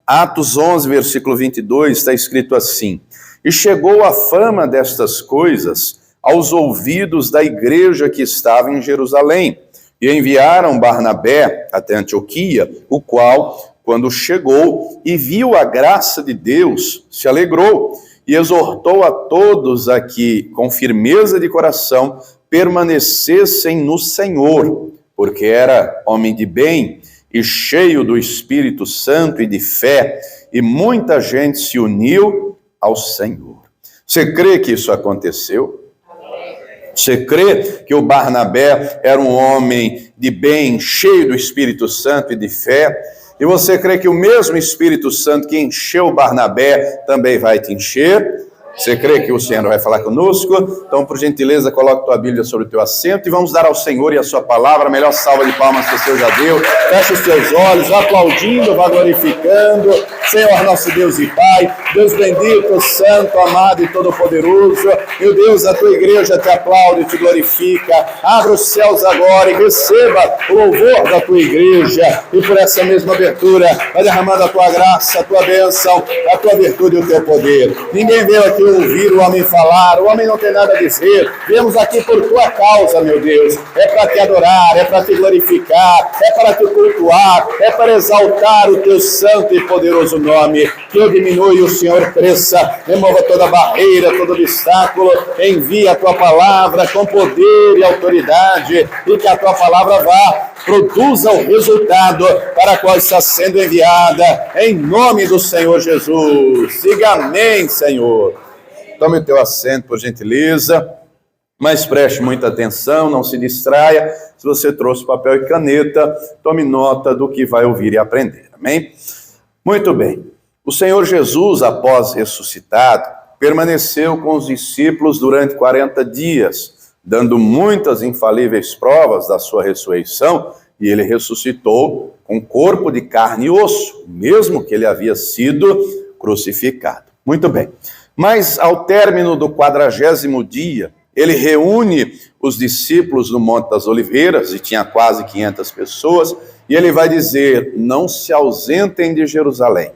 Atos 11, versículo 22, está escrito assim: E chegou a fama destas coisas aos ouvidos da igreja que estava em Jerusalém, e enviaram Barnabé até Antioquia, o qual, quando chegou e viu a graça de Deus, se alegrou e exortou a todos a que, com firmeza de coração, permanecessem no Senhor, porque era homem de bem e cheio do Espírito Santo e de fé, e muita gente se uniu ao Senhor. Você crê que isso aconteceu? Você crê que o Barnabé era um homem de bem, cheio do Espírito Santo e de fé? E você crê que o mesmo Espírito Santo que encheu o Barnabé também vai te encher? Você crê que o Senhor vai falar conosco? Então, por gentileza, coloque tua Bíblia sobre o teu assento e vamos dar ao Senhor e a sua palavra a melhor salva de palmas que o Senhor já deu. Feche os teus olhos, vá aplaudindo, vá glorificando. Senhor, nosso Deus e Pai, Deus bendito, santo, amado e todo-poderoso, meu Deus, a tua igreja te aplaude e te glorifica. Abra os céus agora e receba o louvor da tua igreja. E por essa mesma abertura, vai derramando a tua graça, a tua bênção, a tua virtude e o teu poder. Ninguém veio aqui ouvir o homem falar, o homem não tem nada a dizer. Viemos aqui por tua causa, meu Deus. É para te adorar, é para te glorificar, é para te cultuar, é para exaltar o teu santo e poderoso nome. Que eu diminua e o Senhor cresça. Remova toda barreira, todo obstáculo. Envia a tua palavra com poder e autoridade, e que a tua palavra vá, produza o resultado para a qual está sendo enviada, em nome do Senhor Jesus. Diga amém, Senhor. Tome o teu assento, por gentileza, mas preste muita atenção, não se distraia. Se você trouxe papel e caneta, tome nota do que vai ouvir e aprender, amém? Muito bem. O Senhor Jesus, após ressuscitado, permaneceu com os discípulos durante 40 dias, dando muitas infalíveis provas da sua ressurreição, e ele ressuscitou com corpo de carne e osso, mesmo que ele havia sido crucificado. Muito bem. Mas ao término do 40º dia, ele reúne os discípulos no Monte das Oliveiras, e tinha quase 500 pessoas, e ele vai dizer: não se ausentem de Jerusalém,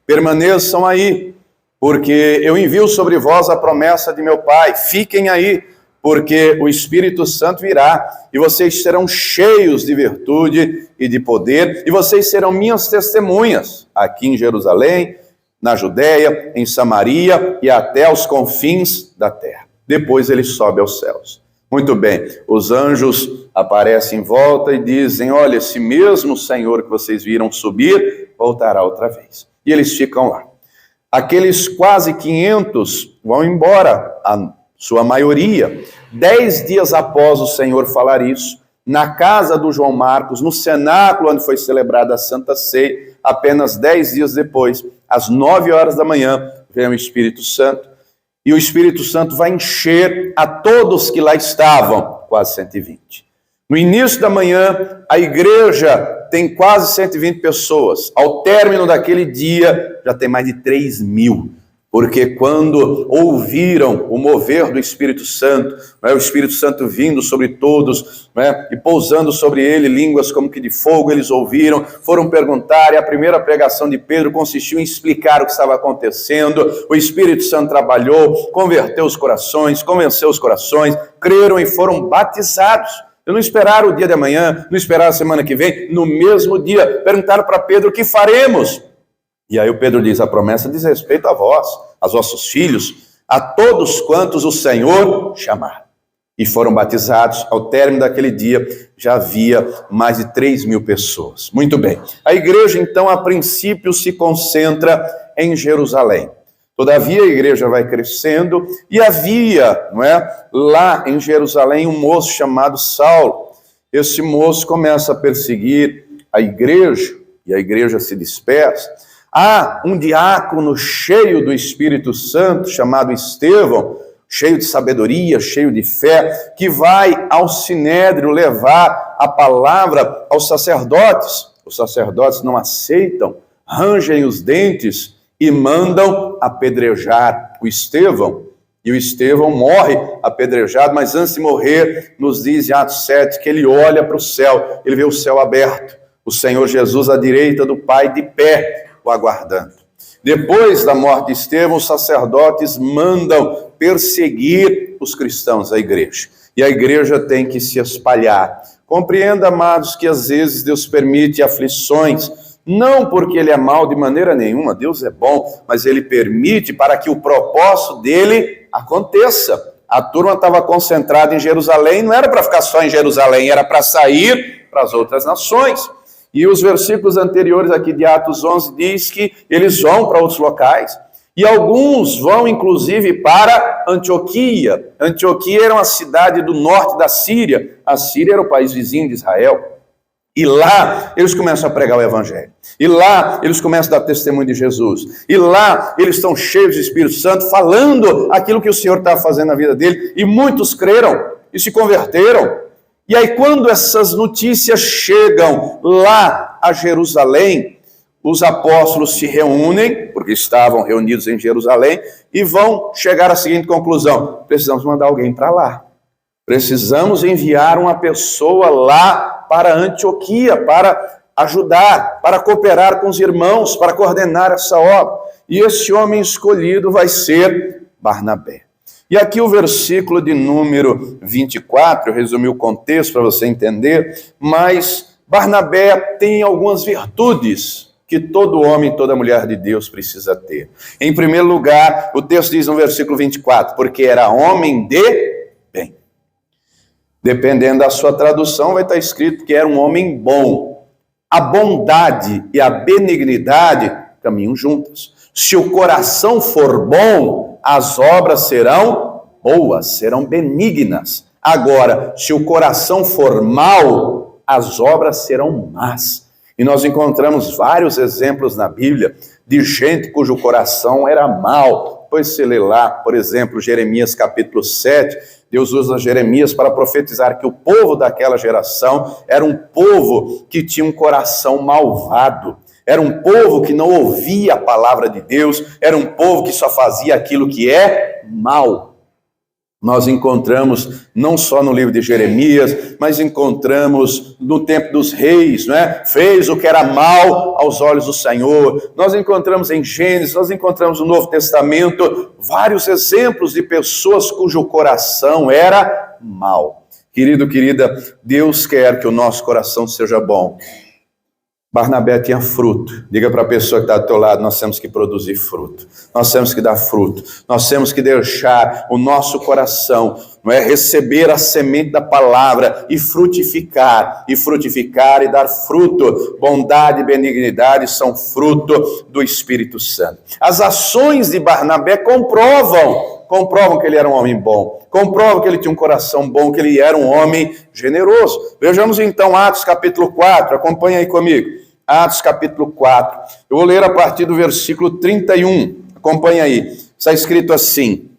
permaneçam aí, porque eu envio sobre vós a promessa de meu Pai, fiquem aí, porque o Espírito Santo virá, e vocês serão cheios de virtude e de poder, e vocês serão minhas testemunhas, aqui em Jerusalém, na Judéia, em Samaria e até aos confins da terra. Depois ele sobe aos céus. Muito bem, os anjos aparecem em volta e dizem: olha, esse mesmo Senhor que vocês viram subir, voltará outra vez. E eles ficam lá. Aqueles quase 500 vão embora, a sua maioria. 10 dias após o Senhor falar isso, na casa do João Marcos, no cenáculo onde foi celebrada a Santa Ceia, apenas 10 dias depois, às 9 horas da manhã, vem o Espírito Santo, e o Espírito Santo vai encher a todos que lá estavam, quase 120. No início da manhã, a igreja tem quase 120 pessoas. Ao término daquele dia, já tem mais de 3.000. Porque quando ouviram o mover do Espírito Santo, o Espírito Santo vindo sobre todos, e pousando sobre ele línguas como que de fogo, eles ouviram, foram perguntar, e a primeira pregação de Pedro consistiu em explicar o que estava acontecendo. O Espírito Santo trabalhou, converteu os corações, convenceu os corações, creram e foram batizados. Eu não esperaram o dia de amanhã, não esperaram a semana que vem, no mesmo dia, perguntaram para Pedro: o que faremos? E aí o Pedro diz: a promessa diz respeito a vós, aos vossos filhos, a todos quantos o Senhor chamar. E foram batizados. Ao término daquele dia, já havia mais de 3.000 pessoas. Muito bem. A igreja, então, a princípio se concentra em Jerusalém. Todavia, a igreja vai crescendo, e havia, lá em Jerusalém, um moço chamado Saulo. Esse moço começa a perseguir a igreja, e a igreja se dispersa. Há um diácono cheio do Espírito Santo, chamado Estevão, cheio de sabedoria, cheio de fé, que vai ao Sinédrio levar a palavra aos sacerdotes. Os sacerdotes não aceitam, rangem os dentes e mandam apedrejar o Estevão. E o Estevão morre apedrejado, mas antes de morrer, nos diz em Atos 7 que ele olha para o céu, ele vê o céu aberto, o Senhor Jesus à direita do Pai de pé, o aguardando. Depois da morte de Estevão, os sacerdotes mandam perseguir os cristãos da igreja. E a igreja tem que se espalhar. Compreenda, amados, que às vezes Deus permite aflições, não porque Ele é mau de maneira nenhuma, Deus é bom, mas Ele permite para que o propósito dEle aconteça. A turma estava concentrada em Jerusalém, não era para ficar só em Jerusalém, era para sair para as outras nações. E os versículos anteriores aqui de Atos 11 diz que eles vão para outros locais. E alguns vão, inclusive, para Antioquia. Antioquia era uma cidade do norte da Síria. A Síria era o país vizinho de Israel. E lá eles começam a pregar o evangelho. E lá eles começam a dar testemunho de Jesus. E lá eles estão cheios de Espírito Santo, falando aquilo que o Senhor estava fazendo na vida dele. E muitos creram e se converteram. E aí quando essas notícias chegam lá a Jerusalém, os apóstolos se reúnem, porque estavam reunidos em Jerusalém, e vão chegar à seguinte conclusão: precisamos mandar alguém para lá. Precisamos enviar uma pessoa lá para Antioquia, para ajudar, para cooperar com os irmãos, para coordenar essa obra. E esse homem escolhido vai ser Barnabé. E aqui o versículo de número 24, eu resumi o contexto para você entender, mas Barnabé tem algumas virtudes que todo homem, toda mulher de Deus precisa ter. Em primeiro lugar, o texto diz no versículo 24, porque era homem de bem. Dependendo da sua tradução, vai estar escrito que era um homem bom. A bondade e a benignidade caminham juntas. Se o coração for bom, as obras serão boas, serão benignas. Agora, se o coração for mau, as obras serão más. E nós encontramos vários exemplos na Bíblia de gente cujo coração era mau. Pois você lê lá, por exemplo, Jeremias capítulo 7, Deus usa Jeremias para profetizar que o povo daquela geração era um povo que tinha um coração malvado. Era um povo que não ouvia a palavra de Deus, era um povo que só fazia aquilo que é mal. Nós encontramos, não só no livro de Jeremias, mas encontramos no tempo dos reis, não é? Fez o que era mal aos olhos do Senhor. Nós encontramos em Gênesis, nós encontramos no Novo Testamento vários exemplos de pessoas cujo coração era mal. Querido, querida, Deus quer que o nosso coração seja bom. Barnabé tinha fruto. Diga para a pessoa que está do teu lado, nós temos que produzir fruto. Nós temos que dar fruto. Nós temos que deixar o nosso coração, não é, receber a semente da palavra e frutificar e dar fruto. Bondade e benignidade são fruto do Espírito Santo. As ações de Barnabé comprovam que ele era um homem bom, comprovam que ele tinha um coração bom, que ele era um homem generoso. Vejamos então Atos capítulo 4, acompanha aí comigo. Atos capítulo 4, eu vou ler a partir do versículo 31, acompanha aí, está escrito assim: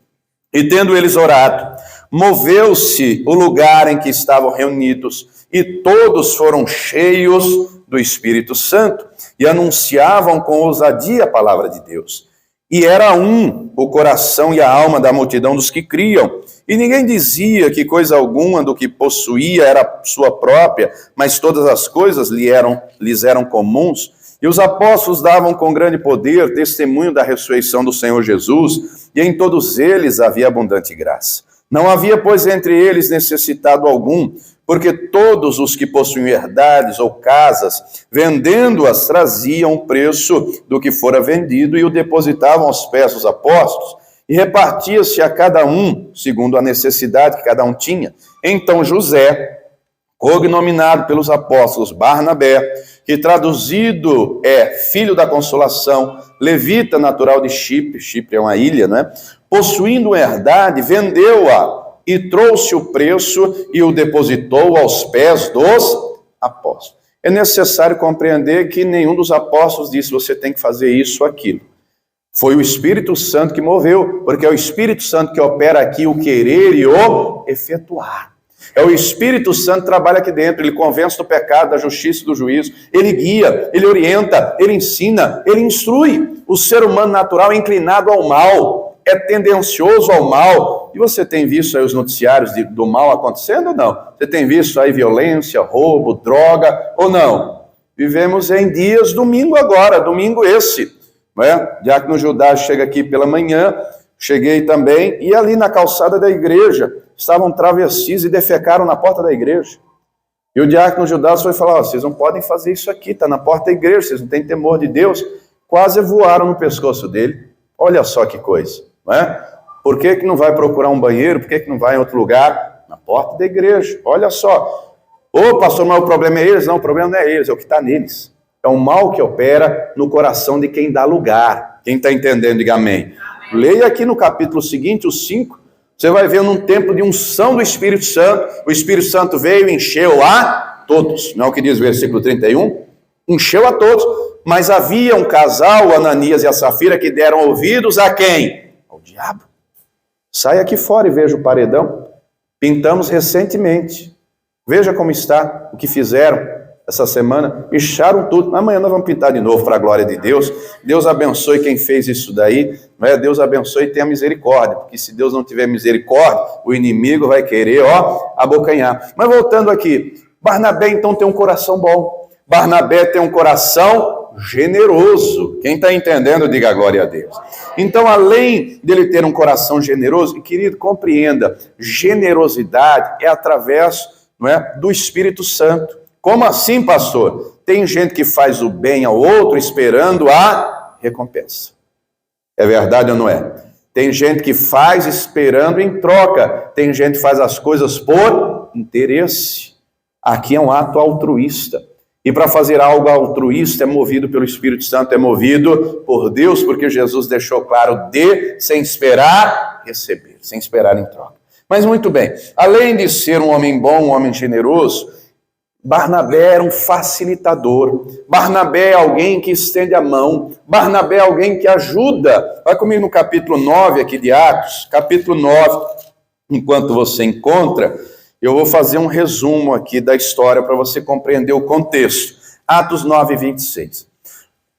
e tendo eles orado, moveu-se o lugar em que estavam reunidos, e todos foram cheios do Espírito Santo, e anunciavam com ousadia a palavra de Deus. E era um o coração e a alma da multidão dos que criam. E ninguém dizia que coisa alguma do que possuía era sua própria, mas todas as coisas lhes eram comuns. E os apóstolos davam com grande poder testemunho da ressurreição do Senhor Jesus, e em todos eles havia abundante graça. Não havia, pois, entre eles necessitado algum, porque todos os que possuíam herdades ou casas, vendendo-as, traziam o preço do que fora vendido e o depositavam aos pés dos apóstolos, e repartia-se a cada um, segundo a necessidade que cada um tinha. Então José, cognominado pelos apóstolos Barnabé, que traduzido é filho da consolação, levita natural de Chipre, Chipre é uma ilha, não é? Possuindo uma herdade, vendeu-a e trouxe o preço e o depositou aos pés dos apóstolos. É necessário compreender que nenhum dos apóstolos disse, você tem que fazer isso ou aquilo. Foi o Espírito Santo que moveu, porque é o Espírito Santo que opera aqui o querer e o efetuar. É o Espírito Santo que trabalha aqui dentro, ele convence do pecado, da justiça e do juízo, ele guia, ele orienta, ele ensina, ele instrui. O ser humano natural é inclinado ao mal, é tendencioso ao mal. E você tem visto aí os noticiários do mal acontecendo ou não? Você tem visto aí violência, roubo, droga ou não? Vivemos em dias, domingo agora, domingo esse. Né? Diácono Judá chega aqui pela manhã, cheguei também, e ali na calçada da igreja, estavam travestis e defecaram na porta da igreja. E o diácono Judas foi falar, vocês não podem fazer isso aqui, está na porta da igreja, vocês não têm temor de Deus. Quase voaram no pescoço dele. Olha só que coisa, não é? Por que não vai procurar um banheiro? Por que não vai em outro lugar? Na porta da igreja, olha só. Ô pastor, mas o problema é eles? Não, o problema não é eles, é o que está neles. É o mal que opera no coração de quem dá lugar. Quem está entendendo, diga amém. Leia aqui no capítulo seguinte, o 5, você vai ver num tempo de unção do Espírito Santo, o Espírito Santo veio e encheu a todos, não é o que diz o versículo 31? Encheu a todos, mas havia um casal, o Ananias e a Safira, que deram ouvidos a quem? Ao diabo. Sai aqui fora e veja o paredão, pintamos recentemente, veja como está, o que fizeram essa semana, picharam tudo. Amanhã nós vamos pintar de novo para a glória de Deus. Deus abençoe quem fez isso daí, né? Deus abençoe e tenha misericórdia, porque se Deus não tiver misericórdia, o inimigo vai querer, abocanhar. Mas voltando aqui, Barnabé então tem um coração bom, Barnabé tem um coração generoso. Quem está entendendo, diga glória a Deus. Então, além dele ter um coração generoso, e querido, compreenda, generosidade é através, não é, do Espírito Santo. Como assim, pastor? Tem gente que faz o bem ao outro esperando a recompensa. É verdade ou não é? Tem gente que faz esperando em troca. Tem gente que faz as coisas por interesse. Aqui é um ato altruísta. E para fazer algo altruísta é movido pelo Espírito Santo, é movido por Deus, porque Jesus deixou claro, dê sem esperar receber, sem esperar em troca. Mas muito bem, além de ser um homem bom, um homem generoso, Barnabé era um facilitador. Barnabé é alguém que estende a mão. Barnabé é alguém que ajuda. Vai comigo no capítulo 9 aqui de Atos, capítulo 9. Enquanto você encontra, eu vou fazer um resumo aqui da história para você compreender o contexto. Atos 9, 26.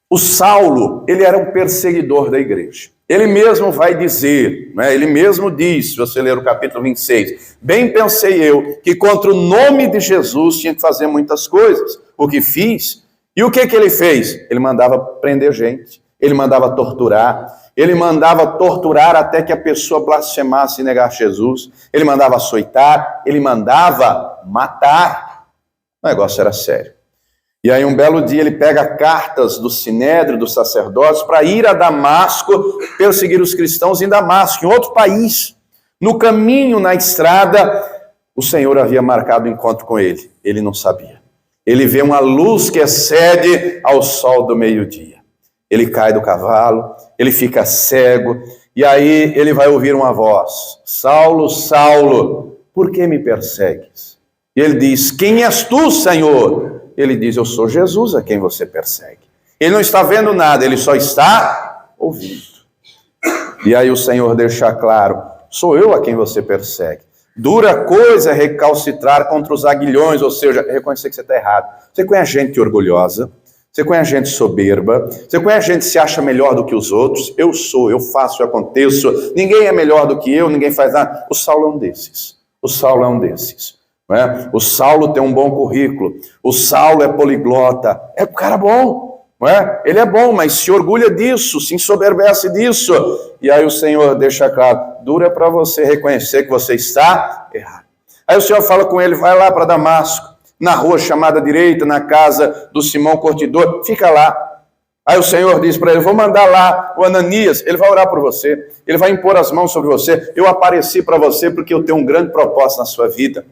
O Saulo, ele era um perseguidor da igreja. Ele mesmo vai dizer, né? Ele mesmo diz, se você ler o capítulo 26, bem pensei eu que contra o nome de Jesus tinha que fazer muitas coisas, o que fiz. E o que ele fez? Ele mandava prender gente, ele mandava torturar até que a pessoa blasfemasse e negasse Jesus, ele mandava açoitar, ele mandava matar. O negócio era sério. E aí um belo dia ele pega cartas do Sinédrio, dos sacerdotes, para ir a Damasco, perseguir os cristãos em Damasco, em outro país. No caminho, na estrada, o Senhor havia marcado um encontro com ele. Ele não sabia. Ele vê uma luz que excede ao sol do meio-dia. Ele cai do cavalo, ele fica cego, e aí ele vai ouvir uma voz. Saulo, Saulo, por que me persegues? E ele diz, quem és tu, Senhor? Ele diz, eu sou Jesus a quem você persegue. Ele não está vendo nada, ele só está ouvindo. E aí o Senhor deixa claro, sou eu a quem você persegue. Dura coisa é recalcitrar contra os aguilhões, ou seja, reconhecer que você está errado. Você conhece gente orgulhosa, você conhece gente soberba, você conhece gente que se acha melhor do que os outros. Eu sou, eu faço, eu aconteço, ninguém é melhor do que eu, ninguém faz nada. O Saulo é um desses. O Saulo é um desses. Não é? O Saulo tem um bom currículo, o Saulo é poliglota, é um cara bom, não é? Ele é bom, mas se orgulha disso, se ensoberbece disso. E aí o Senhor deixa claro, dura para você reconhecer que você está errado. Aí o Senhor fala com ele, vai lá para Damasco, na rua chamada direita, na casa do Simão Curtidor, fica lá. Aí o Senhor diz para ele, vou mandar lá o Ananias, ele vai orar por você, ele vai impor as mãos sobre você, eu apareci para você porque eu tenho um grande propósito na sua vida.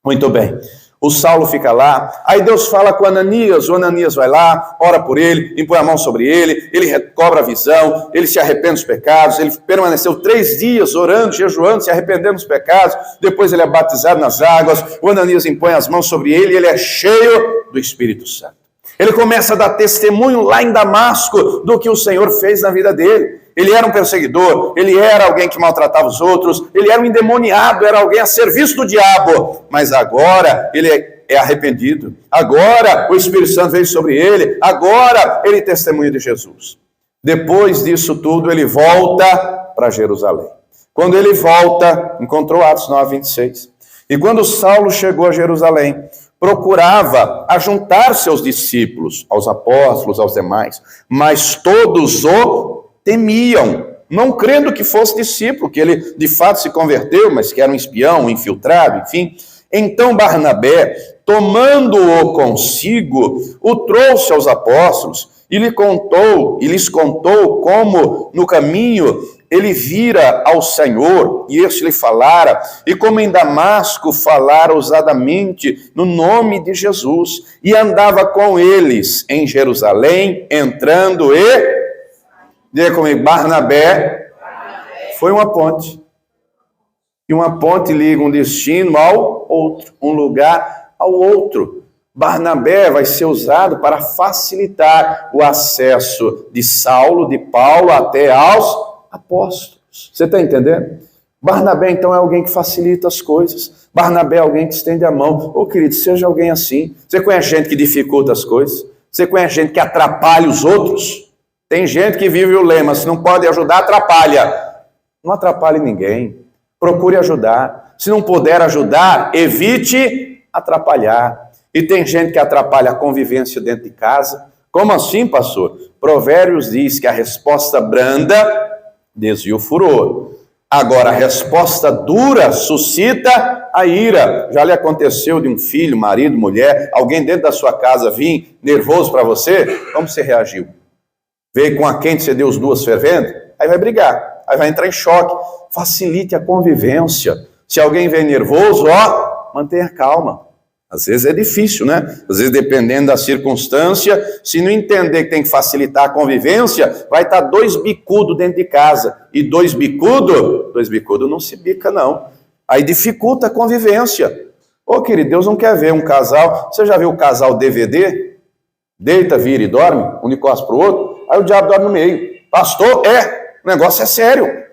Muito bem, o Saulo fica lá, aí Deus fala com o Ananias vai lá, ora por ele, impõe a mão sobre ele recobra a visão, ele se arrepende dos pecados, ele permaneceu 3 dias orando, jejuando, se arrependendo dos pecados, depois ele é batizado nas águas, o Ananias impõe as mãos sobre ele e ele é cheio do Espírito Santo. Ele começa a dar testemunho lá em Damasco do que o Senhor fez na vida dele. Ele era um perseguidor, ele era alguém que maltratava os outros, ele era um endemoniado, era alguém a serviço do diabo. Mas agora ele é arrependido, agora o Espírito Santo veio sobre ele, agora ele testemunha de Jesus. Depois disso tudo, ele volta para Jerusalém. Quando ele volta, encontrou Atos 9, 26. E quando Saulo chegou a Jerusalém, procurava ajuntar seus discípulos, aos apóstolos, aos demais, mas todos o temiam, não crendo que fosse discípulo, que ele de fato se converteu, mas que era um espião, um infiltrado, enfim. Então Barnabé, tomando-o consigo, o trouxe aos apóstolos e lhes contou como no caminho ele vira ao Senhor, e este lhe falara, e como em Damasco falara ousadamente no nome de Jesus, e andava com eles em Jerusalém, entrando diga comigo, Barnabé foi uma ponte. E uma ponte liga um destino ao outro, um lugar ao outro. Barnabé vai ser usado para facilitar o acesso de Saulo, de Paulo, até aos apóstolos. Você está entendendo? Barnabé, então, é alguém que facilita as coisas. Barnabé é alguém que estende a mão. Ô, querido, seja alguém assim. Você conhece gente que dificulta as coisas? Você conhece gente que atrapalha os outros? Tem gente que vive o lema, se não pode ajudar, atrapalha. Não atrapalhe ninguém. Procure ajudar. Se não puder ajudar, evite atrapalhar. E tem gente que atrapalha a convivência dentro de casa. Como assim, pastor? Provérbios diz que a resposta branda desvia o furor. Agora, a resposta dura suscita a ira. Já lhe aconteceu de um filho, marido, mulher, alguém dentro da sua casa vir nervoso para você? Como você reagiu? Veio com a quente, você deu as duas fervendo? Aí vai brigar, aí vai entrar em choque. Facilite a convivência. Se alguém vem nervoso, mantenha calma. Às vezes é difícil, né? Às vezes, dependendo da circunstância, se não entender que tem que facilitar a convivência, vai estar dois bicudos dentro de casa. E dois bicudos não se bica, não. Aí dificulta a convivência. Ô, querido, Deus não quer ver um casal. Você já viu o casal DVD? Deita, vira e dorme, um encosta para o outro. Aí o diabo dorme no meio. Pastor, o negócio é sério.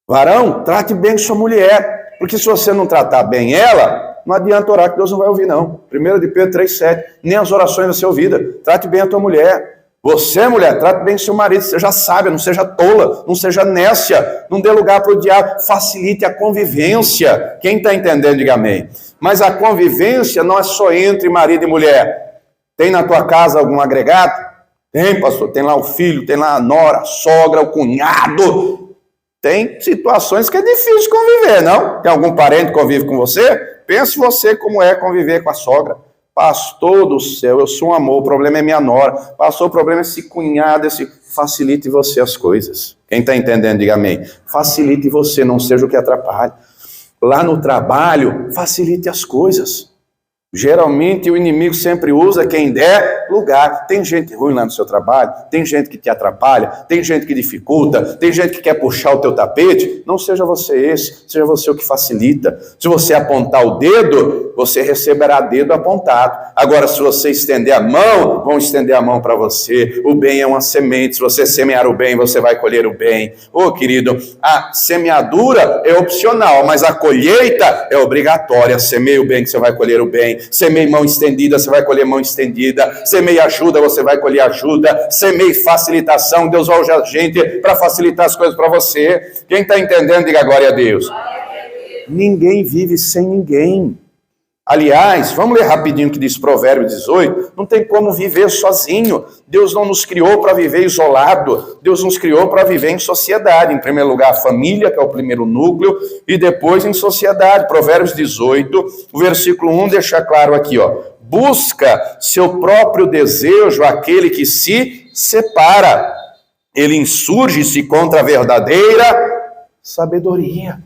Varão, trate bem sua mulher. Porque se você não tratar bem ela, não adianta orar que Deus não vai ouvir, não. 1 de Pedro 3,7. Nem as orações vão ser ouvidas. Trate bem a tua mulher. Você, mulher, trate bem seu marido. Seja sábia, não seja tola, não seja nécia. Não dê lugar para o diabo. Facilite a convivência. Quem está entendendo, diga amém. Mas a convivência não é só entre marido e mulher. Tem na tua casa algum agregado? Tem, pastor. Tem lá o filho, tem lá a nora, a sogra, o cunhado. Tem situações que é difícil conviver, não? Tem algum parente que convive com você? Pense você como é conviver com a sogra. Pastor do céu, eu sou um amor, o problema é minha nora. Pastor, o problema é esse cunhado, facilite você as coisas. Quem está entendendo, diga amém. Facilite você, não seja o que atrapalhe. Lá no trabalho, facilite as coisas. Geralmente o inimigo sempre usa quem der lugar. Tem gente ruim lá no seu trabalho, tem gente que te atrapalha, tem gente que dificulta, tem gente que quer puxar o teu tapete. Não seja você esse, seja você o que facilita. Se você apontar o dedo, você receberá dedo apontado. Agora, se você estender a mão, vão estender a mão para você. O bem é uma semente, se você semear o bem, você vai colher o bem. Ô, querido, a semeadura é opcional, mas a colheita é obrigatória. Semeie o bem que você vai colher o bem. Semeie mão estendida, você vai colher mão estendida. Semeie ajuda, você vai colher ajuda. Semeie facilitação, Deus vai usar gente para facilitar as coisas para você. Quem está entendendo, diga glória a Deus. Ninguém vive sem ninguém. Aliás, vamos ler rapidinho o que diz Provérbios 18. Não tem como viver sozinho. Deus não nos criou para viver isolado. Deus nos criou para viver em sociedade. Em primeiro lugar, a família, que é o primeiro núcleo, e depois em sociedade. Provérbios 18, o versículo 1 deixa claro aqui, busca seu próprio desejo aquele que se separa. Ele insurge-se contra a verdadeira sabedoria.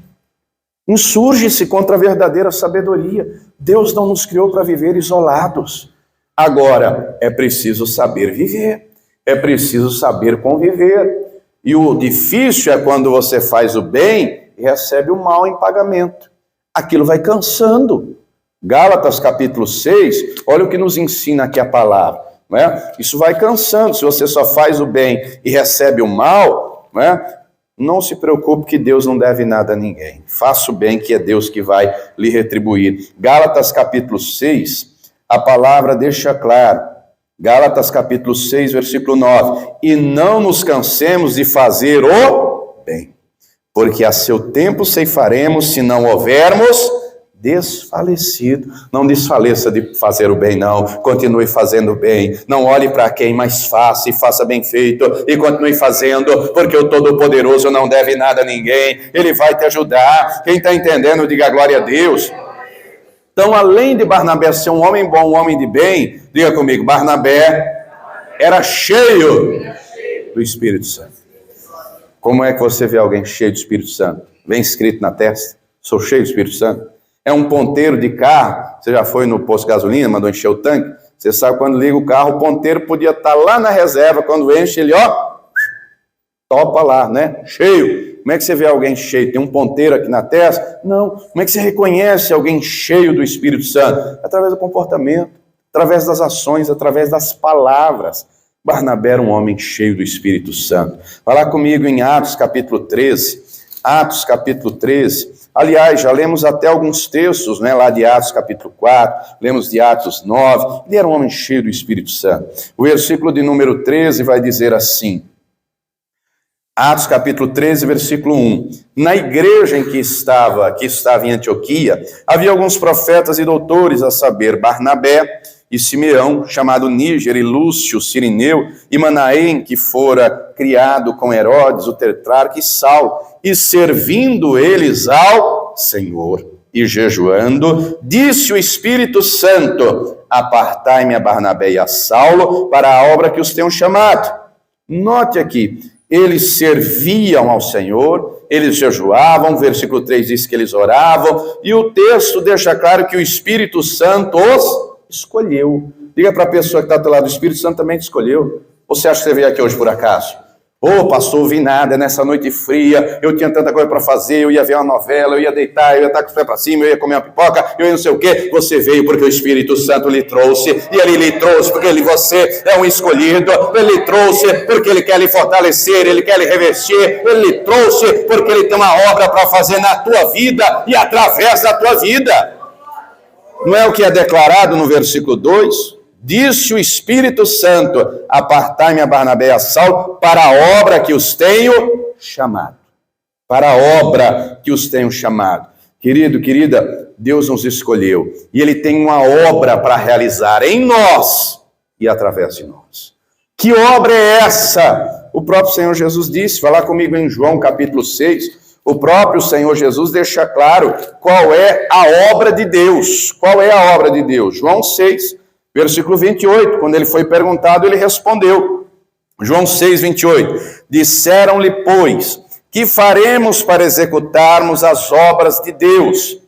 Insurge-se contra a verdadeira sabedoria. Deus não nos criou para viver isolados. Agora, é preciso saber viver. É preciso saber conviver. E o difícil é quando você faz o bem e recebe o mal em pagamento. Aquilo vai cansando. Gálatas capítulo 6, olha o que nos ensina aqui a palavra. Não é? Isso vai cansando. Se você só faz o bem e recebe o mal, não é? Não se preocupe que Deus não deve nada a ninguém. Faça o bem que é Deus que vai lhe retribuir. Gálatas capítulo 6, a palavra deixa claro. Gálatas capítulo 6, versículo 9. E não nos cansemos de fazer o bem, porque a seu tempo ceifaremos se não houvermos desfalecido. Não desfaleça de fazer o bem, não. Continue fazendo o bem. Não olhe para quem, mas faça e faça bem feito. E continue fazendo, porque o Todo-Poderoso não deve nada a ninguém. Ele vai te ajudar. Quem está entendendo, diga glória a Deus. Então, além de Barnabé ser um homem bom, um homem de bem, diga comigo, Barnabé era cheio do Espírito Santo. Como é que você vê alguém cheio do Espírito Santo? Vem escrito na testa, sou cheio do Espírito Santo. É um ponteiro de carro, você já foi no posto de gasolina, mandou encher o tanque, você sabe quando liga o carro, o ponteiro podia estar lá na reserva, quando enche ele, topa lá, né? Cheio. Como é que você vê alguém cheio? Tem um ponteiro aqui na testa? Não. Como é que você reconhece alguém cheio do Espírito Santo? Através do comportamento, através das ações, através das palavras. Barnabé era um homem cheio do Espírito Santo. Vai lá comigo em Atos capítulo 13. Atos capítulo 13. Aliás, já lemos até alguns textos, né, lá de Atos capítulo 4, lemos de Atos 9. Ele era um homem cheio do Espírito Santo. O versículo de número 13 vai dizer assim. Atos capítulo 13, versículo 1. Na igreja em que estava em Antioquia, havia alguns profetas e doutores, a saber, Barnabé e Simeão, chamado Níger, e Lúcio, Cirineu, e Manaém, que fora criado com Herodes, o tetrarca, e Saulo, e servindo eles ao Senhor, e jejuando, disse o Espírito Santo, apartai-me a Barnabé e a Saulo para a obra que os tenham chamado. Note aqui, eles serviam ao Senhor, eles jejuavam, o versículo 3 diz que eles oravam, e o texto deixa claro que o Espírito Santo os escolheu. Diga para a pessoa que está do teu lado, o Espírito Santo também te escolheu. Ou você acha que você veio aqui hoje por acaso? Pastor, vi nada, nessa noite fria, eu tinha tanta coisa para fazer, eu ia ver uma novela, eu ia deitar, eu ia estar com os pés para cima, eu ia comer uma pipoca, eu ia não sei o quê. Você veio porque o Espírito Santo lhe trouxe, e ele lhe trouxe porque você é um escolhido, ele lhe trouxe porque ele quer lhe fortalecer, ele quer lhe revestir, ele lhe trouxe porque ele tem uma obra para fazer na tua vida e através da tua vida. Não é o que é declarado no versículo 2? Disse o Espírito Santo, apartai-me a Barnabé e a Saulo para a obra que os tenho chamado. Para a obra que os tenho chamado. Querido, querida, Deus nos escolheu. E Ele tem uma obra para realizar em nós e através de nós. Que obra é essa? O próprio Senhor Jesus disse, vai lá comigo em João capítulo 6, o próprio Senhor Jesus deixa claro qual é a obra de Deus. Qual é a obra de Deus? João 6, versículo 28, quando ele foi perguntado, ele respondeu. João 6, 28. Disseram-lhe, pois, que faremos para executarmos as obras de Deus?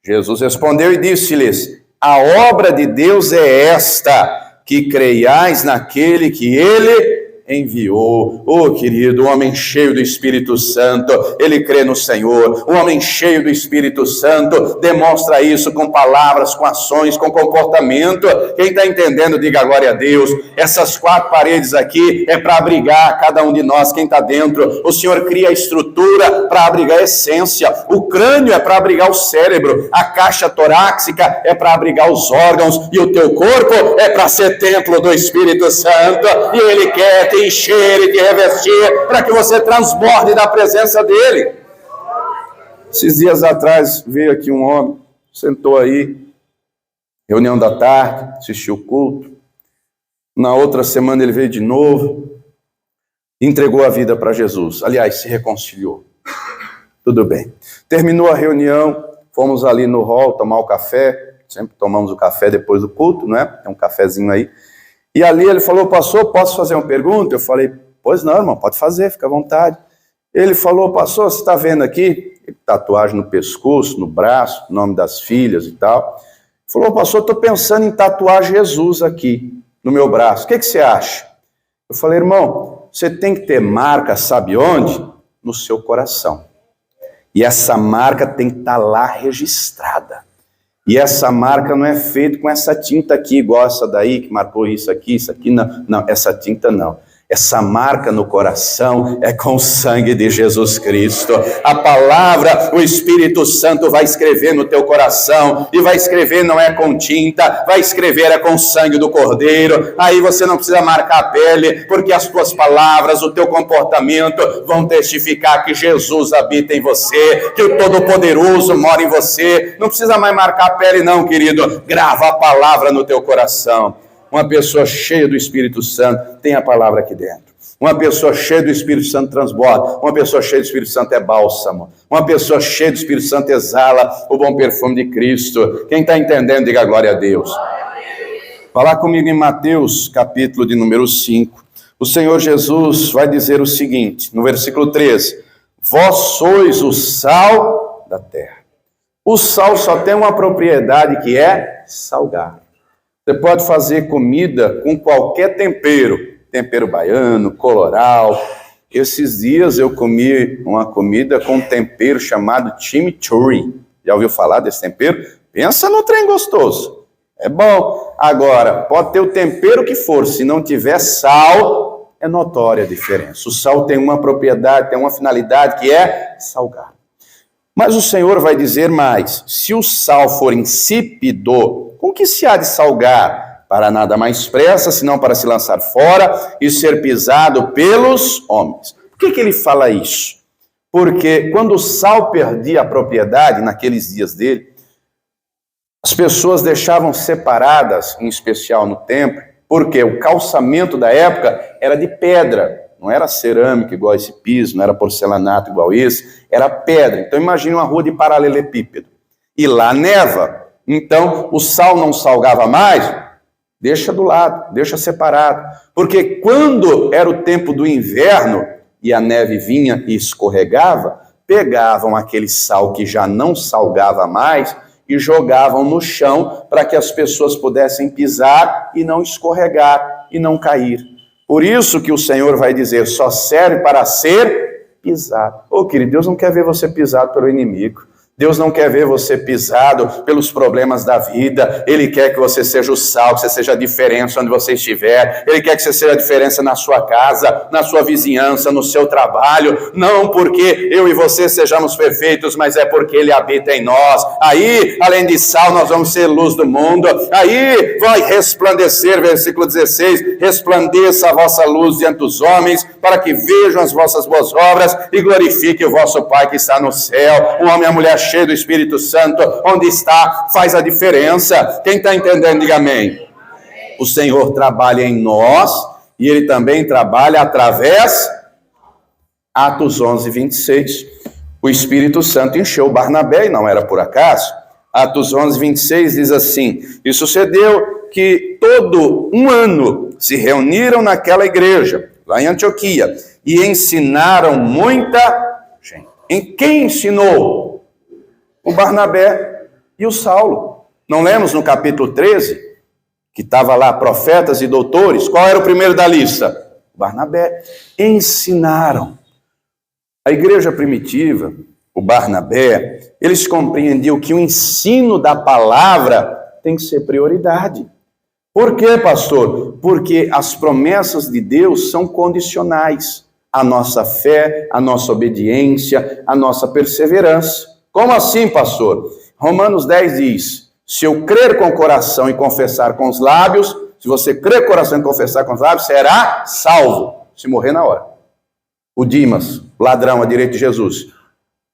Jesus respondeu e disse-lhes, a obra de Deus é esta, que creiais naquele que Ele enviou. Querido, um homem cheio do Espírito Santo, ele crê no Senhor. Um homem cheio do Espírito Santo demonstra isso com palavras, com ações, com comportamento. Quem está entendendo, diga glória a Deus. Essas 4 paredes aqui é para abrigar cada um de nós, quem está dentro. O Senhor cria a estrutura para abrigar a essência. O crânio é para abrigar o cérebro. A caixa torácica é para abrigar os órgãos. E o teu corpo é para ser templo do Espírito Santo. E Ele quer te encher e te revestir para que você transborde da presença dele. Esses dias atrás veio aqui um homem, sentou aí, reunião da tarde, assistiu o culto. Na outra semana ele veio de novo, entregou a vida para Jesus. Aliás, se reconciliou. Tudo bem. Terminou a reunião, fomos ali no hall tomar o café. Sempre tomamos o café depois do culto, não é? Tem um cafezinho aí. E ali ele falou, pastor, posso fazer uma pergunta? Eu falei, pois não, irmão, pode fazer, fica à vontade. Ele falou, pastor, você está vendo aqui? Tatuagem no pescoço, no braço, nome das filhas e tal. Ele falou, pastor, estou pensando em tatuar Jesus aqui, no meu braço. O que você acha? Eu falei, irmão, você tem que ter marca, sabe onde? No seu coração. E essa marca tem que estar lá registrada. E essa marca não é feita com essa tinta aqui, igual essa daí, que marcou isso aqui, não. Não, essa tinta não. Essa marca no coração é com o sangue de Jesus Cristo. A palavra, o Espírito Santo vai escrever no teu coração, e vai escrever não é com tinta, vai escrever é com o sangue do Cordeiro. Aí você não precisa marcar a pele, porque as tuas palavras, o teu comportamento vão testificar que Jesus habita em você, que o Todo-Poderoso mora em você. Não precisa mais marcar a pele não, querido. Grava a palavra no teu coração. Uma pessoa cheia do Espírito Santo tem a palavra aqui dentro. Uma pessoa cheia do Espírito Santo transborda. Uma pessoa cheia do Espírito Santo é bálsamo. Uma pessoa cheia do Espírito Santo exala o bom perfume de Cristo. Quem está entendendo, diga glória a Deus. Falar comigo em Mateus, capítulo de número 5. O Senhor Jesus vai dizer o seguinte, no versículo 13. Vós sois o sal da terra. O sal só tem uma propriedade, que é salgar. Você pode fazer comida com qualquer tempero, tempero baiano, coloral. Esses dias eu comi uma comida com um tempero chamado chimichurri. Já ouviu falar desse tempero? Pensa no trem gostoso. É bom. Agora, pode ter o tempero que for, se não tiver sal, é notória a diferença. O sal tem uma propriedade, tem uma finalidade, que é salgar. Mas o Senhor vai dizer mais, se o sal for insípido, com que se há de salgar? Para nada mais pressa, senão para se lançar fora e ser pisado pelos homens. Por que ele fala isso? Porque quando o sal perdia a propriedade, naqueles dias dele, as pessoas deixavam separadas, em especial no templo, porque o calçamento da época era de pedra. Não era cerâmica igual esse piso, não era porcelanato igual esse, era pedra. Então imagine uma rua de paralelepípedo. E lá neva. Então o sal não salgava mais, deixa do lado, deixa separado. Porque quando era o tempo do inverno e a neve vinha e escorregava, pegavam aquele sal que já não salgava mais e jogavam no chão para que as pessoas pudessem pisar e não escorregar e não cair. Por isso que o Senhor vai dizer, só serve para ser pisado. Ô querido, Deus não quer ver você pisado pelo inimigo. Deus não quer ver você pisado pelos problemas da vida. Ele quer que você seja o sal, que você seja a diferença onde você estiver. Ele quer que você seja a diferença na sua casa, na sua vizinhança, no seu trabalho. Não porque eu e você sejamos perfeitos, mas é porque Ele habita em nós. Aí, além de sal, nós vamos ser luz do mundo. Aí vai resplandecer, versículo 16, resplandeça a vossa luz diante dos homens, para que vejam as vossas boas obras e glorifique o vosso Pai que está no céu. Um homem e a mulher cheio do Espírito Santo, onde está, faz a diferença. Quem está entendendo, diga amém. O Senhor trabalha em nós, e Ele também trabalha através, Atos 11, 26, o Espírito Santo encheu Barnabé, e não era por acaso. Atos 11, 26 diz assim, e sucedeu que todo um ano se reuniram naquela igreja, lá em Antioquia, e ensinaram muita gente. Em quem ensinou? O Barnabé e o Saulo. Não lemos no capítulo 13, que estava lá profetas e doutores? Qual era o primeiro da lista? Barnabé. Ensinaram. A igreja primitiva, o Barnabé, eles compreendiam que o ensino da palavra tem que ser prioridade. Por quê, pastor? Porque as promessas de Deus são condicionais. A nossa fé, a nossa obediência, a nossa perseverança. Como assim, pastor? Romanos 10 diz, se eu crer com o coração e confessar com os lábios, se você crer com o coração e confessar com os lábios, será salvo, se morrer na hora. O Dimas, ladrão à direita de Jesus,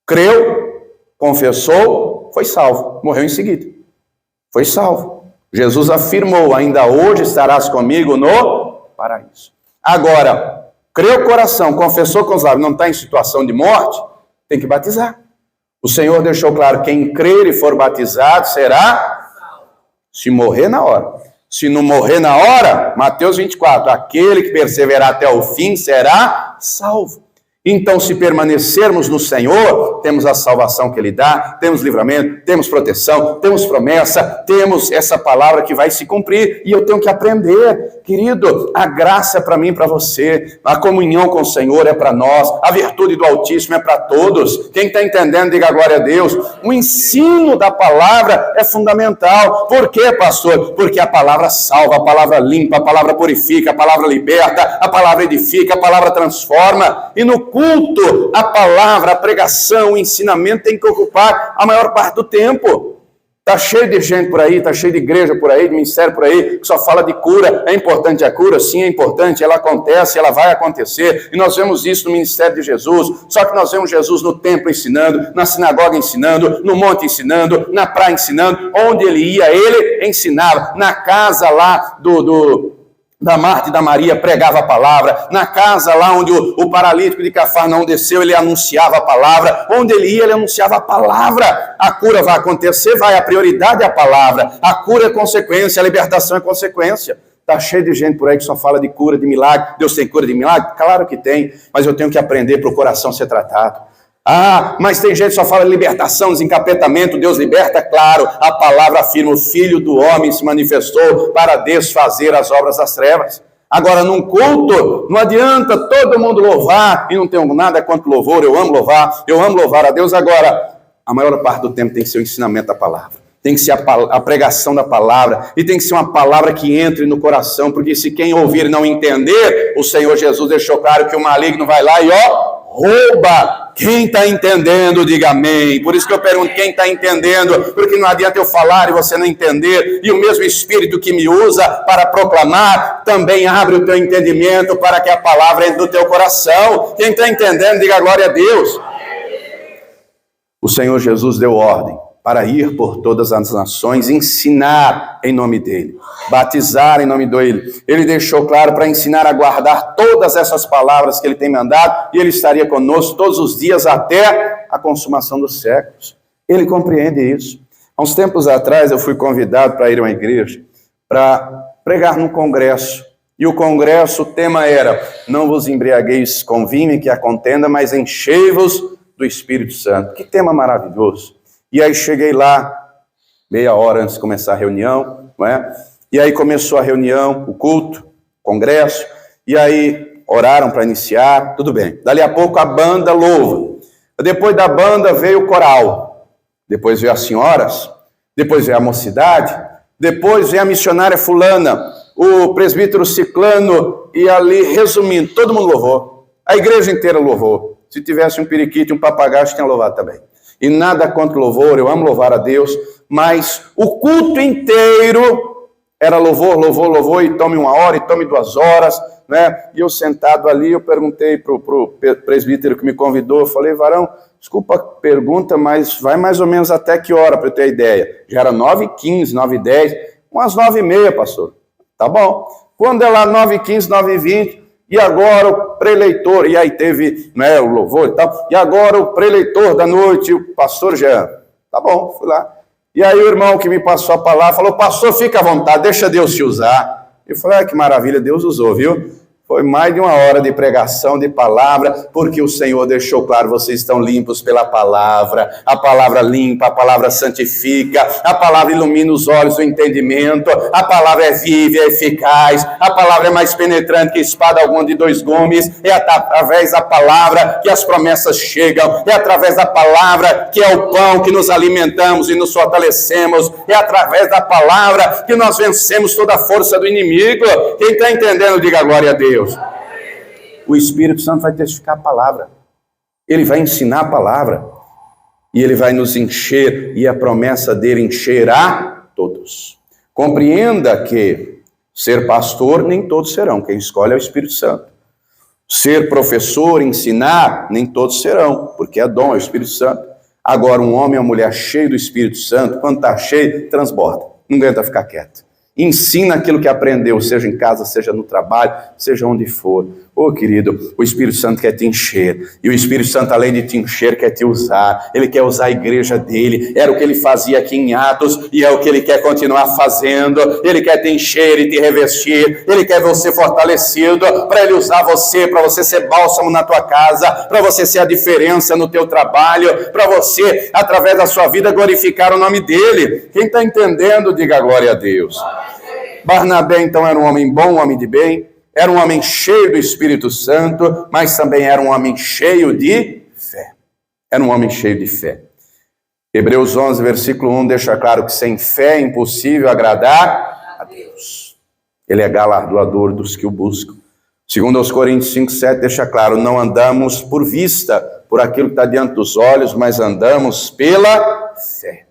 creu, confessou, foi salvo, morreu em seguida. Foi salvo. Jesus afirmou, ainda hoje estarás comigo no paraíso. Agora, creu o coração, confessou com os lábios, não está em situação de morte, tem que batizar. O Senhor deixou claro, quem crer e for batizado será, se morrer na hora. Se não morrer na hora, Mateus 24, aquele que perseverar até o fim será salvo. Então, se permanecermos no Senhor, temos a salvação que Ele dá, temos livramento, temos proteção, temos promessa, temos essa palavra que vai se cumprir, e eu tenho que aprender, querido, a graça é para mim e para você, a comunhão com o Senhor é para nós, a virtude do Altíssimo é para todos. Quem está entendendo, diga glória a Deus. O ensino da palavra é fundamental. Por quê, pastor? Porque a palavra salva, a palavra limpa, a palavra purifica, a palavra liberta, a palavra edifica, a palavra transforma, e no culto, a palavra, a pregação, o ensinamento tem que ocupar a maior parte do tempo. Está cheio de gente por aí, está cheio de igreja por aí, de ministério por aí, que só fala de cura. É importante a cura? Sim, é importante, ela acontece, ela vai acontecer, e nós vemos isso no ministério de Jesus. Só que nós vemos Jesus no templo ensinando, na sinagoga ensinando, no monte ensinando, na praia ensinando, onde ele ia, ele ensinava, na casa lá da Marta e da Maria pregava a palavra, na casa lá onde o paralítico de Cafarnaum desceu, ele anunciava a palavra, onde ele ia, ele anunciava a palavra. A cura vai acontecer, a prioridade é a palavra, a cura é consequência, a libertação é consequência. Está cheio de gente por aí que só fala de cura, de milagre. Deus tem cura de milagre? Claro que tem, mas eu tenho que aprender para o coração ser tratado. Ah, mas tem gente que só fala de libertação, desencapetamento, Deus liberta, claro, a palavra afirma, o Filho do Homem se manifestou para desfazer as obras das trevas. Agora, num culto, não adianta todo mundo louvar, e não tenho nada contra louvor, eu amo louvar a Deus. Agora, a maior parte do tempo tem que ser o ensinamento da palavra, tem que ser a pregação da palavra, e tem que ser uma palavra que entre no coração, porque se quem ouvir não entender, o Senhor Jesus deixou claro que o maligno vai lá e rouba. Quem está entendendo, diga amém. Por isso que eu pergunto, quem está entendendo? Porque não adianta eu falar e você não entender, e o mesmo Espírito que me usa para proclamar, também abre o teu entendimento para que a palavra entre no teu coração. Quem está entendendo, diga glória a Deus. O Senhor Jesus deu ordem para ir por todas as nações, ensinar em nome dele, batizar em nome dele. Ele deixou claro para ensinar a guardar todas essas palavras que ele tem mandado, e ele estaria conosco todos os dias até a consumação dos séculos. Ele compreende isso. Há uns tempos atrás eu fui convidado para ir a uma igreja para pregar num congresso, e o congresso, o tema era: não vos embriagueis com vinho que a contenda, mas enchei-vos do Espírito Santo. Que tema maravilhoso. E aí cheguei lá, meia hora antes de começar a reunião, não é? E aí começou a reunião, o culto, o congresso, e aí oraram para iniciar, tudo bem. Dali a pouco a banda louva. Depois da banda veio o coral, depois veio as senhoras, depois veio a mocidade, depois veio a missionária fulana, o presbítero ciclano, e ali, resumindo, todo mundo louvou. A igreja inteira louvou. Se tivesse um periquito e um papagaio, tinha louvado também. E nada contra o louvor, eu amo louvar a Deus, mas o culto inteiro era louvor, e tome 1 hora, e tome 2 horas, né? E eu sentado ali, eu perguntei para o presbítero que me convidou, eu falei: varão, desculpa a pergunta, mas vai mais ou menos até que hora para eu ter ideia? Já era 9h15, 9h10, umas 9h30, pastor. Tá bom. Quando é lá 9h15, 9h20, e agora o preleitor, e aí teve, né, o louvor e tal, e agora o preleitor da noite, o pastor Jean. Tá bom, fui lá. E aí o irmão que me passou a palavra falou: pastor, fica à vontade, deixa Deus te usar. Eu falei: que maravilha, Deus usou, viu? Foi mais de 1 hora de pregação, de palavra, porque o Senhor deixou claro: vocês estão limpos pela palavra. A palavra limpa, a palavra santifica, a palavra ilumina os olhos do entendimento, a palavra é viva, é eficaz, a palavra é mais penetrante que espada alguma de 2 gumes, é através da palavra que as promessas chegam, é através da palavra que é o pão que nos alimentamos e nos fortalecemos, é através da palavra que nós vencemos toda a força do inimigo. Quem está entendendo, diga glória a Deus. O Espírito Santo vai testificar a palavra, ele vai ensinar a palavra, e ele vai nos encher, e a promessa dele encherá todos. Compreenda que ser pastor nem todos serão, quem escolhe é o Espírito Santo. Ser professor, ensinar, nem todos serão, porque é dom, é o Espírito Santo. Agora, um homem ou uma mulher cheio do Espírito Santo, quando está cheio, transborda, não aguenta ficar quieto. Ensina aquilo que aprendeu, seja em casa, seja no trabalho, seja onde for. Ô querido, o Espírito Santo quer te encher, e o Espírito Santo, além de te encher, quer te usar. Ele quer usar a igreja dele. Era o que ele fazia aqui em Atos, e é o que ele quer continuar fazendo. Ele quer te encher e te revestir, ele quer você fortalecido, para ele usar você, para você ser bálsamo na tua casa, para você ser a diferença no teu trabalho, para você, através da sua vida, glorificar o nome dele. Quem está entendendo, diga glória a Deus. Barnabé, então, era um homem bom, um homem de bem, era um homem cheio do Espírito Santo, mas também era um homem cheio de fé. Era um homem cheio de fé. Hebreus 11, versículo 1, deixa claro que sem fé é impossível agradar a Deus. Ele é galardoador dos que o buscam. Segundo aos Coríntios 5, 7, deixa claro, não andamos por vista, por aquilo que está diante dos olhos, mas andamos pela fé.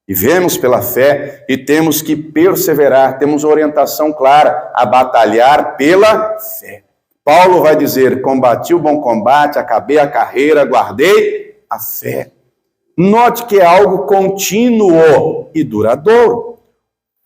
Vivemos pela fé e temos que perseverar, temos orientação clara, a batalhar pela fé. Paulo vai dizer, combati o bom combate, acabei a carreira, guardei a fé. Note que é algo contínuo e duradouro.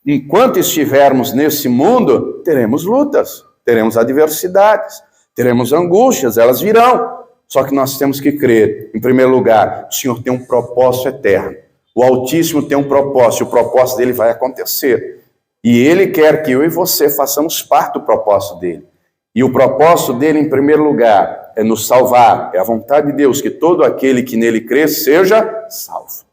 Enquanto estivermos nesse mundo, teremos lutas, teremos adversidades, teremos angústias, elas virão. Só que nós temos que crer, em primeiro lugar, o Senhor tem um propósito eterno. O Altíssimo tem um propósito, e o propósito dele vai acontecer. E ele quer que eu e você façamos parte do propósito dele. E o propósito dele, em primeiro lugar, é nos salvar. É a vontade de Deus que todo aquele que nele crê seja salvo.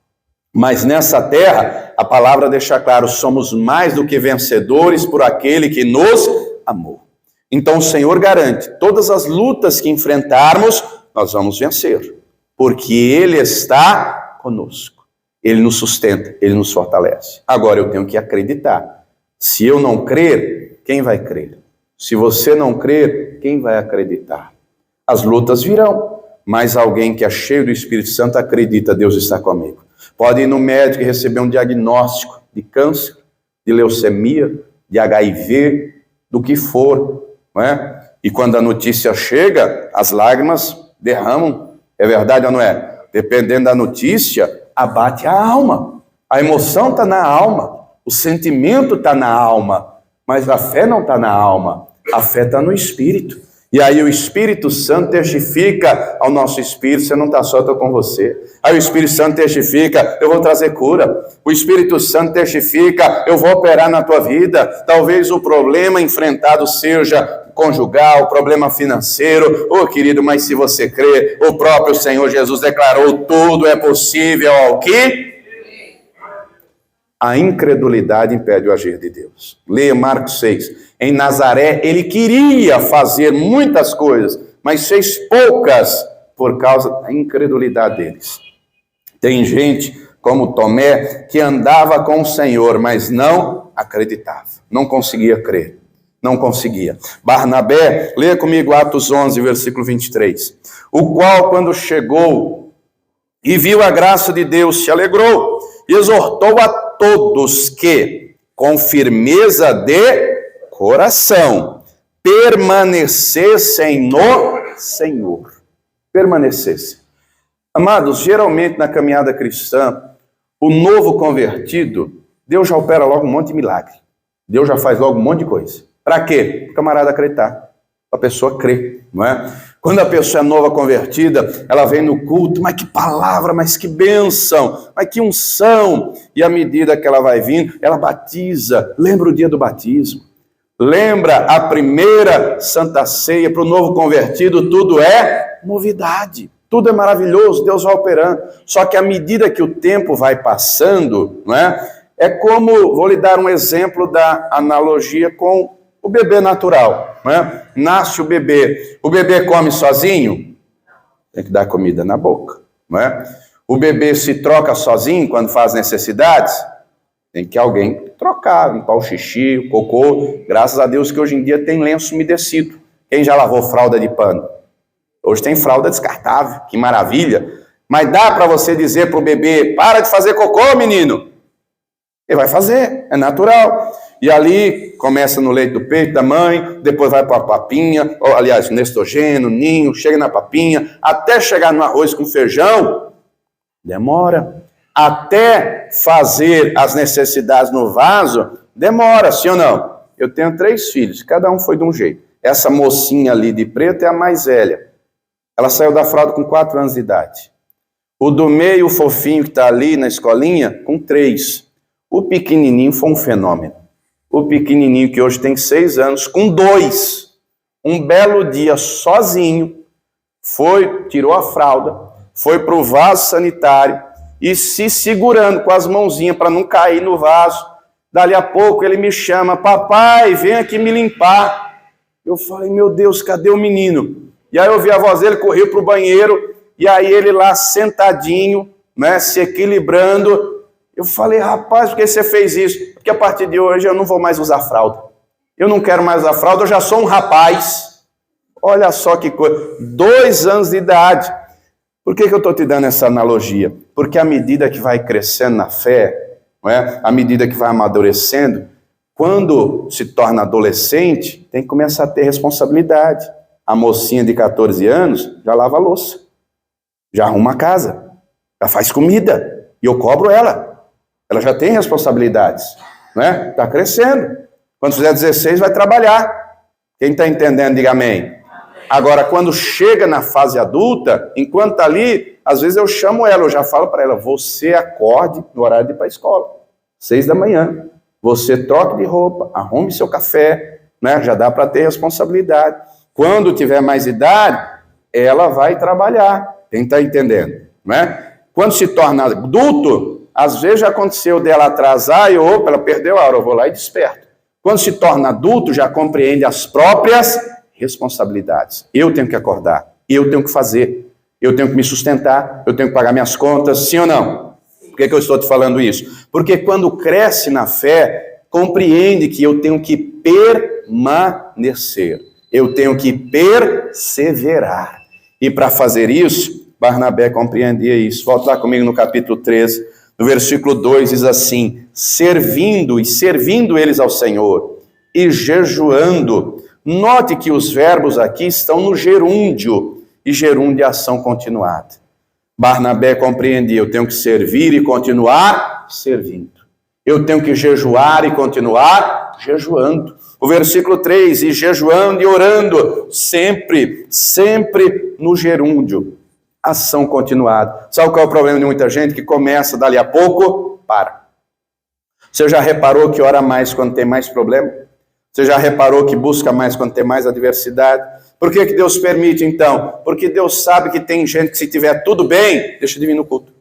Mas nessa terra, a palavra deixa claro, somos mais do que vencedores por aquele que nos amou. Então o Senhor garante, todas as lutas que enfrentarmos, nós vamos vencer. Porque ele está conosco. Ele nos sustenta, ele nos fortalece. Agora eu tenho que acreditar. Se eu não crer, quem vai crer? Se você não crer, quem vai acreditar? As lutas virão, mas alguém que é cheio do Espírito Santo acredita, Deus está comigo. Pode ir no médico e receber um diagnóstico de câncer, de leucemia, de HIV, do que for, não é? E quando a notícia chega, as lágrimas derramam. É verdade ou não é? Dependendo da notícia, abate a alma. A emoção está na alma. O sentimento está na alma. Mas a fé não está na alma. A fé está no Espírito. E aí o Espírito Santo testifica ao nosso Espírito, você não está só, estou com você. Aí o Espírito Santo testifica, eu vou trazer cura. O Espírito Santo testifica, eu vou operar na tua vida. Talvez o problema enfrentado seja conjugal, problema financeiro, querido, mas se você crê, o próprio Senhor Jesus declarou, tudo é possível ao que? A incredulidade impede o agir de Deus. Leia Marcos 6. Em Nazaré, ele queria fazer muitas coisas, mas fez poucas por causa da incredulidade deles. Tem gente como Tomé que andava com o Senhor, mas não acreditava, não conseguia crer. Não conseguia. Barnabé, leia comigo Atos 11, versículo 23. O qual, quando chegou e viu a graça de Deus, se alegrou e exortou a todos que, com firmeza de coração, permanecessem no Senhor. Permanecessem. Amados, geralmente na caminhada cristã, o novo convertido, Deus já opera logo um monte de milagre. Deus já faz logo um monte de coisa. Para quê? Para o camarada acreditar. Para a pessoa crer, não é? Quando a pessoa é nova convertida, ela vem no culto, mas que palavra, mas que bênção, mas que unção. E à medida que ela vai vindo, ela batiza. Lembra o dia do batismo. Lembra a primeira Santa Ceia para o novo convertido, tudo é novidade. Tudo é maravilhoso, Deus vai operando. Só que à medida que o tempo vai passando, não é? É como, vou lhe dar um exemplo da analogia com o bebê natural, né? Nasce o bebê come sozinho? Tem que dar comida na boca, não é? O bebê se troca sozinho quando faz necessidades? Tem que alguém trocar, limpar o xixi, o cocô. Graças a Deus que hoje em dia tem lenço umedecido. Quem já lavou fralda de pano? Hoje tem fralda descartável, que maravilha. Mas dá para você dizer para o bebê, para de fazer cocô, menino. Ele vai fazer, é natural. E ali começa no leite do peito da mãe, depois vai para a papinha, aliás, no estrogênio, ninho, chega na papinha, até chegar no arroz com feijão, demora. Até fazer as necessidades no vaso, demora, sim ou não? Eu tenho 3 filhos, cada um foi de um jeito. essa mocinha ali de preto é a mais velha. Ela saiu da fralda com 4 anos de idade. O do meio, o fofinho que está ali na escolinha, com 3. O pequenininho foi um fenômeno. O pequenininho que hoje tem 6 anos, com 2. Um belo dia, sozinho, tirou a fralda, foi para o vaso sanitário e se segurando com as mãozinhas para não cair no vaso. Dali a pouco ele me chama: papai, vem aqui me limpar. Eu falei: meu Deus, cadê o menino? E aí eu ouvi a voz dele, correu para o banheiro, e aí ele lá sentadinho, né, se equilibrando. Eu falei: rapaz, por que você fez isso? Porque a partir de hoje eu não vou mais usar fralda. Eu não quero mais usar fralda, eu já sou um rapaz. Olha só que coisa, 2 anos de idade. Por que eu estou te dando essa analogia? Porque à medida que vai crescendo na fé, não é? À medida que vai amadurecendo, quando se torna adolescente, tem que começar a ter responsabilidade. A mocinha de 14 anos já lava a louça, já arruma a casa, já faz comida, e eu cobro ela. Ela já tem responsabilidades, né? Está crescendo. Quando fizer 16, vai trabalhar. Quem está entendendo, diga amém. Agora, quando chega na fase adulta, enquanto está ali, às vezes eu chamo ela, eu já falo para ela: você acorde no horário de ir para a escola, 6 da manhã. Você troque de roupa, arrume seu café, né? Já dá para ter responsabilidade. Quando tiver mais idade, ela vai trabalhar. Quem está entendendo, né? Quando se torna adulto, às vezes já aconteceu dela atrasar e ela perdeu a hora, eu vou lá e desperto. Quando se torna adulto, já compreende as próprias responsabilidades. Eu tenho que acordar, eu tenho que fazer, eu tenho que me sustentar, eu tenho que pagar minhas contas, sim ou não? Por que eu estou te falando isso? Porque quando cresce na fé, compreende que eu tenho que permanecer, eu tenho que perseverar. E para fazer isso, Barnabé compreendia isso. Volta lá comigo no capítulo 13, no versículo 2, diz assim: servindo eles ao Senhor e jejuando. Note que os verbos aqui estão no gerúndio, e gerúndio é ação continuada. Barnabé compreendia: eu tenho que servir e continuar servindo. Eu tenho que jejuar e continuar jejuando. O versículo 3, e jejuando e orando, sempre no gerúndio, ação continuada. Sabe qual é o problema de muita gente? Que começa, dali a pouco, para. Você já reparou que ora mais quando tem mais problema? Você já reparou que busca mais quando tem mais adversidade? Por que Deus permite, então? Porque Deus sabe que tem gente que, se tiver tudo bem, deixa de vir no culto.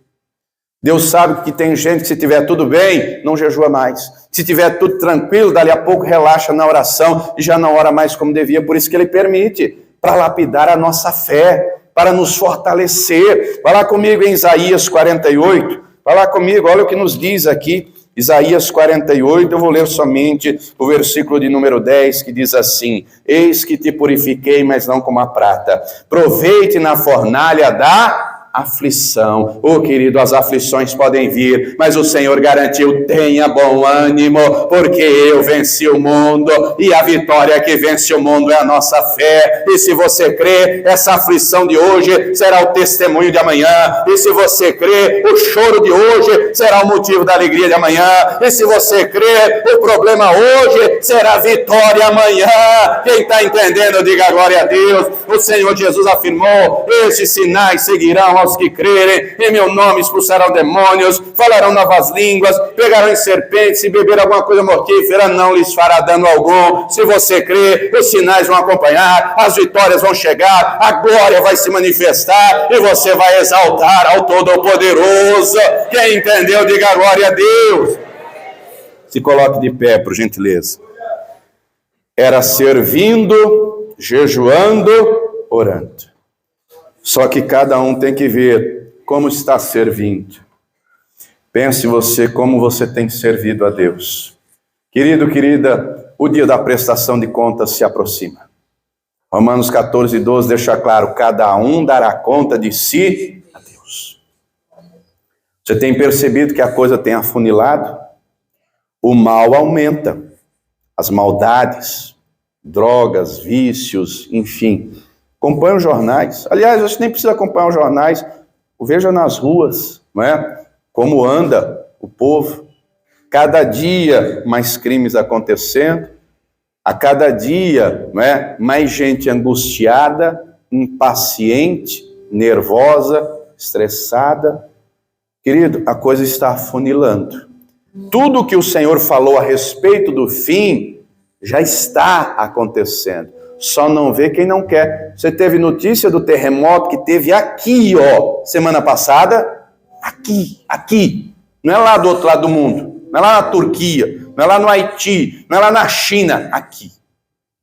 Deus sabe que tem gente que, se tiver tudo bem, não jejua mais. Se tiver tudo tranquilo, dali a pouco relaxa na oração e já não ora mais como devia. Por isso que Ele permite, para lapidar a nossa fé, para nos fortalecer. Vai lá comigo em Isaías 48. Vai lá comigo, olha o que nos diz aqui. Isaías 48, eu vou ler somente o versículo de número 10, que diz assim: eis que te purifiquei, mas não como a prata. Proveite na fornalha da aflição. Oh, querido, as aflições podem vir, mas o Senhor garantiu: tenha bom ânimo, porque eu venci o mundo, e a vitória que vence o mundo é a nossa fé. E se você crê, essa aflição de hoje será o testemunho de amanhã. E se você crê, o choro de hoje será o motivo da alegria de amanhã. E se você crê, o problema hoje será vitória amanhã. Quem está entendendo, diga glória a Deus. O Senhor Jesus afirmou: estes sinais seguirão aos que crerem, em meu nome expulsarão demônios, falarão novas línguas, pegarão em serpentes, se beber alguma coisa mortífera, não lhes fará dano algum. Se você crê, os sinais vão acompanhar, as vitórias vão chegar, a glória vai se manifestar, e você vai exaltar ao Todo-Poderoso. Quem entendeu, diga glória a Deus. Se coloque de pé, por gentileza. Era servindo, jejuando, orando. Só que cada um tem que ver como está servindo. Pense você como você tem servido a Deus. Querido, querida, o dia da prestação de contas se aproxima. Romanos 14, 12 deixa claro: cada um dará conta de si a Deus. Você tem percebido que a coisa tem afunilado? O mal aumenta. As maldades, drogas, vícios, enfim. Acompanhe os jornais. Aliás, você nem precisa acompanhar os jornais. Veja nas ruas, não é? Como anda o povo. Cada dia mais crimes acontecendo. A cada dia, não é? Mais gente angustiada, impaciente, nervosa, estressada. Querido, a coisa está afunilando. Tudo que o Senhor falou a respeito do fim já está acontecendo. Só não vê quem não quer. Você teve notícia do terremoto que teve aqui, ó, semana passada? Aqui. Não é lá do outro lado do mundo. Não é lá na Turquia. Não é lá no Haiti. Não é lá na China.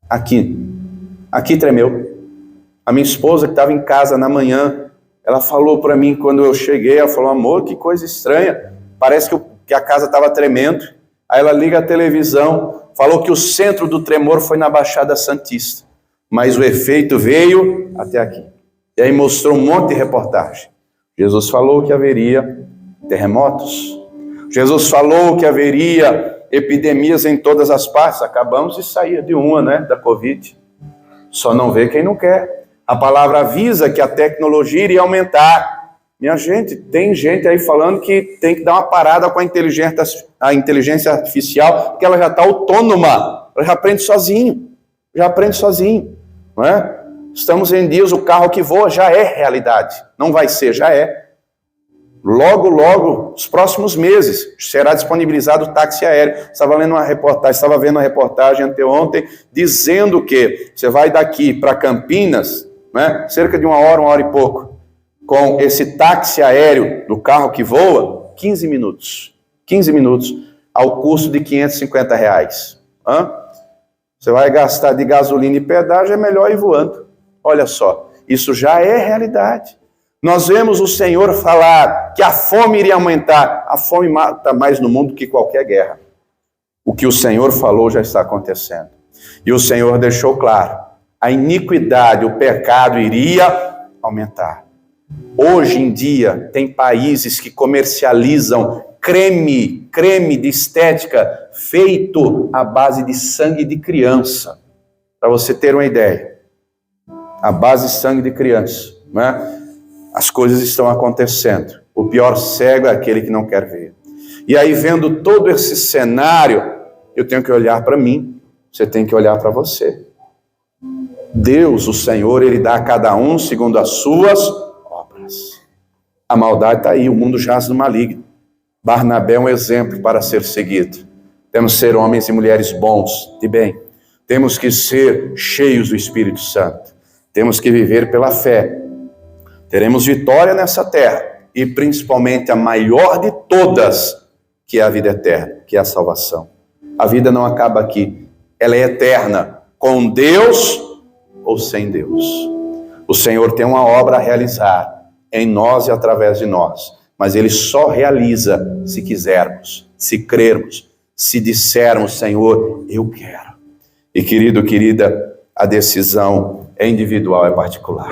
Aqui tremeu. A minha esposa que estava em casa na manhã, ela falou para mim quando eu cheguei, ela falou, amor, que coisa estranha. Parece que a casa estava tremendo. Aí ela liga a televisão, falou que o centro do tremor foi na Baixada Santista. Mas o efeito veio até aqui. E aí mostrou um monte de reportagem. Jesus falou que haveria terremotos. Jesus falou que haveria epidemias em todas as partes. Acabamos de sair de uma, né, da Covid. Só não vê quem não quer. A palavra avisa que a tecnologia iria aumentar. Minha gente, tem gente aí falando que tem que dar uma parada com a inteligência artificial, porque ela já está autônoma, ela já aprende sozinho, não é? Estamos em dias, o carro que voa já é realidade, não vai ser, já é. Logo, nos próximos meses, será disponibilizado o táxi aéreo. Estava vendo uma reportagem anteontem, dizendo que você vai daqui para Campinas, né, cerca de uma hora e pouco, com esse táxi aéreo do carro que voa, 15 minutos, ao custo de R$550. Você vai gastar de gasolina e pedágio, é melhor ir voando. Olha só, isso já é realidade. Nós vemos o Senhor falar que a fome iria aumentar. A fome mata mais no mundo que qualquer guerra. O que o Senhor falou já está acontecendo. E o Senhor deixou claro, a iniquidade, o pecado iria aumentar. Hoje em dia, tem países que comercializam creme de estética feito à base de sangue de criança. Para você ter uma ideia. A base de sangue de criança. Né? As coisas estão acontecendo. O pior cego é aquele que não quer ver. E aí, vendo todo esse cenário, eu tenho que olhar para mim. Você tem que olhar para você. Deus, o Senhor, Ele dá a cada um segundo as suas obras. A maldade está aí, o mundo jaz no maligno. Barnabé é um exemplo para ser seguido. Temos que ser homens e mulheres bons, de bem. Temos que ser cheios do Espírito Santo. Temos que viver pela fé. Teremos vitória nessa terra. E principalmente a maior de todas, que é a vida eterna, que é a salvação. A vida não acaba aqui. Ela é eterna, com Deus ou sem Deus. O Senhor tem uma obra a realizar em nós e através de nós, mas Ele só realiza se quisermos, se crermos, se dissermos, Senhor, eu quero. E querido, querida, a decisão é individual, é particular.